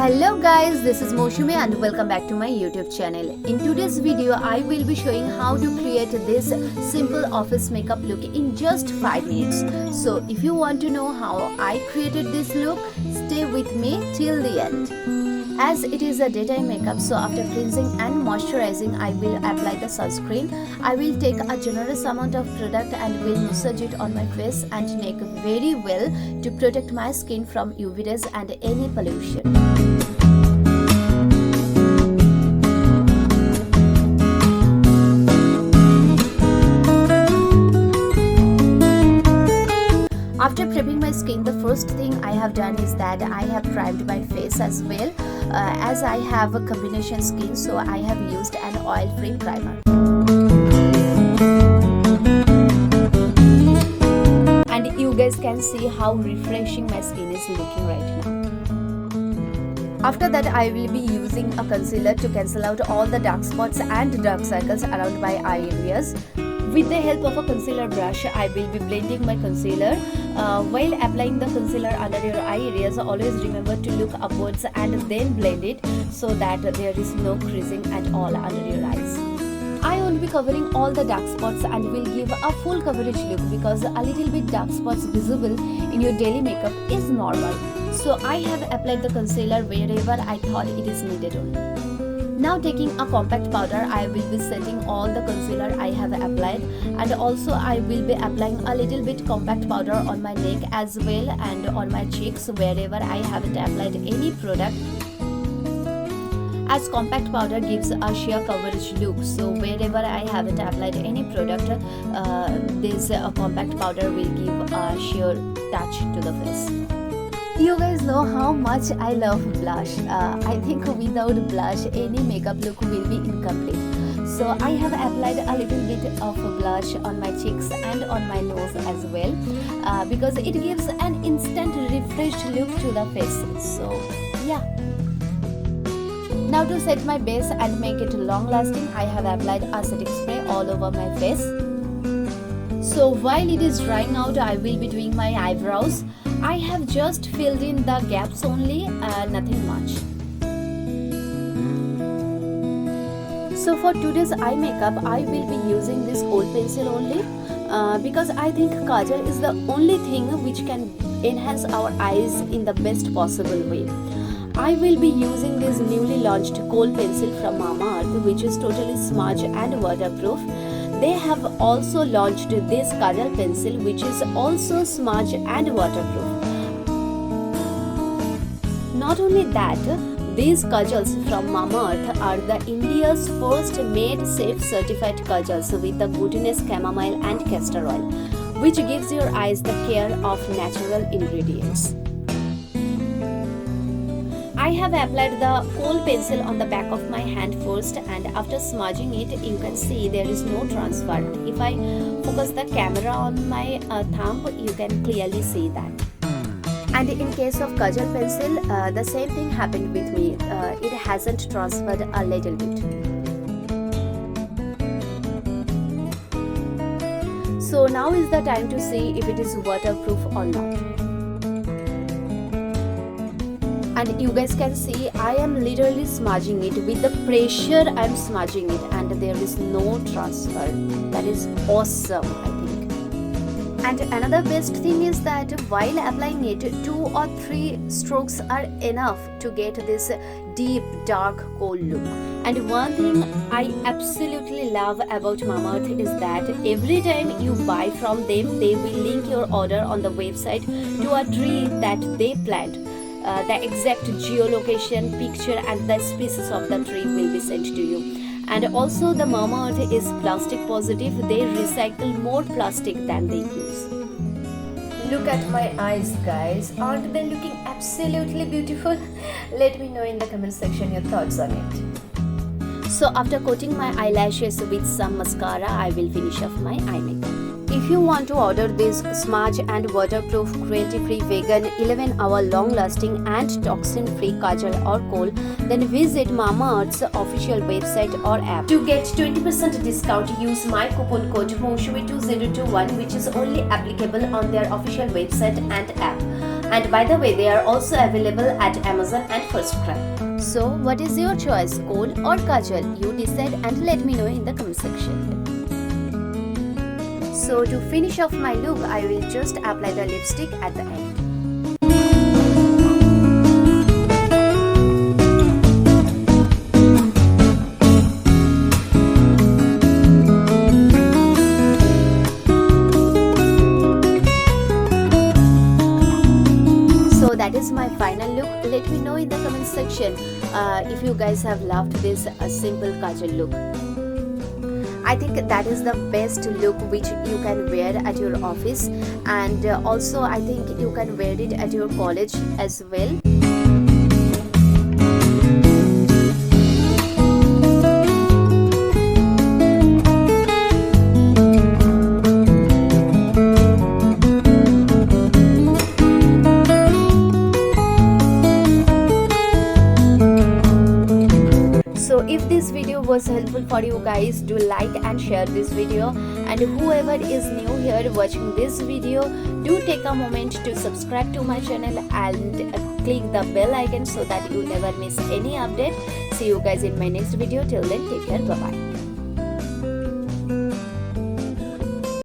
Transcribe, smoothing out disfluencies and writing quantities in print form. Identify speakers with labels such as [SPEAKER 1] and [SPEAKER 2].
[SPEAKER 1] Hello guys, this is Mousumi and welcome back to my YouTube channel. In today's video, I will be showing how to create this simple office makeup look in just 5 minutes. So if you want to know how I created this look, stay with me till the end. As it is a daytime makeup, so after cleansing and moisturizing, I will apply the sunscreen. I will take a generous amount of product and will massage it on my face and neck very well to protect my skin from UV rays and any pollution. After prepping my skin, the first thing I have done is that I have primed my face as well. As I have a combination skin, so I have used an oil-free primer. And you guys can see how refreshing my skin is looking right now. After that, I will be using a concealer to cancel out all the dark spots and dark circles around my eye areas. With the help of a concealer brush, I will be blending my concealer. While applying the concealer under your eye areas, always remember to look upwards and then blend it so that there is no creasing at all under your eyes. I won't be covering all the dark spots and will give a full coverage look because a little bit dark spots visible in your daily makeup is normal. So I have applied the concealer wherever I thought it is needed only. Now taking a compact powder, I will be setting all the concealer I have applied, and also I will be applying a little bit compact powder on my neck as well and on my cheeks wherever I haven't applied any product, as compact powder gives a sheer coverage look. So wherever I haven't applied any product, this compact powder will give a sheer touch to the face. You guys know how much I love blush. I think without blush, any makeup look will be incomplete. So I have applied a little bit of blush on my cheeks and on my nose as well, because it gives an instant refreshed look to the face. So yeah. Now to set my base and make it long lasting, I have applied a setting spray all over my face. So while it is drying out, I will be doing my eyebrows. I have just filled in the gaps only, nothing much. So for today's eye makeup, I will be using this kohl pencil only, because I think kajal is the only thing which can enhance our eyes in the best possible way. I will be using this newly launched kohl pencil from Mamaearth, which is totally smudge and waterproof. They have also launched this kajal pencil, which is also smudge and waterproof. Not only that, these kajals from Mamaearth are the India's first made safe certified kajals with the goodness chamomile and castor oil, which gives your eyes the care of natural ingredients. I have applied the kohl pencil on the back of my hand first, and after smudging it, you can see there is no transfer. If I focus the camera on my thumb, you can clearly see that. And in case of kajal pencil, the same thing happened with me. It hasn't transferred a little bit. So now is the time to see if it is waterproof or not. And you guys can see I am literally smudging it. With the pressure I am smudging it and there is no transfer. That is awesome, I think. And another best thing is that while applying it, 2 or 3 strokes are enough to get this deep dark kohl look. And one thing I absolutely love about Mamaearth is that every time you buy from them, they will link your order on the website to a tree that they plant. The exact geolocation, picture and the species of the tree will be sent to you. And also the Mamaearth is plastic positive. They recycle more plastic than they use. Look at my eyes, guys. Aren't they looking absolutely beautiful? Let me know in the comment section your thoughts on it. So after coating my eyelashes with some mascara, I will finish off my eye makeup. If you want to order this smudge and waterproof, cruelty-free, vegan, 11-hour long-lasting and toxin-free kajal or kohl, then visit Mamaearth's official website or app. To get 20% discount, use my coupon code Mousumi2021, which is only applicable on their official website and app. And by the way, they are also available at Amazon and First Cry. So what is your choice, kohl or kajal? You decide and let me know in the comment section. So to finish off my look, I will just apply the lipstick at the end. So that is my final look. Let me know in the comment section if you guys have loved this simple kajal look. I think that is the best look which you can wear at your office, and also I think you can wear it at your college as well. So if this video was helpful for you guys, do like and share this video, and whoever is new here watching this video, do take a moment to subscribe to my channel and click the bell icon so that you never miss any update. See you guys in my next video. Till then, take care. Bye bye.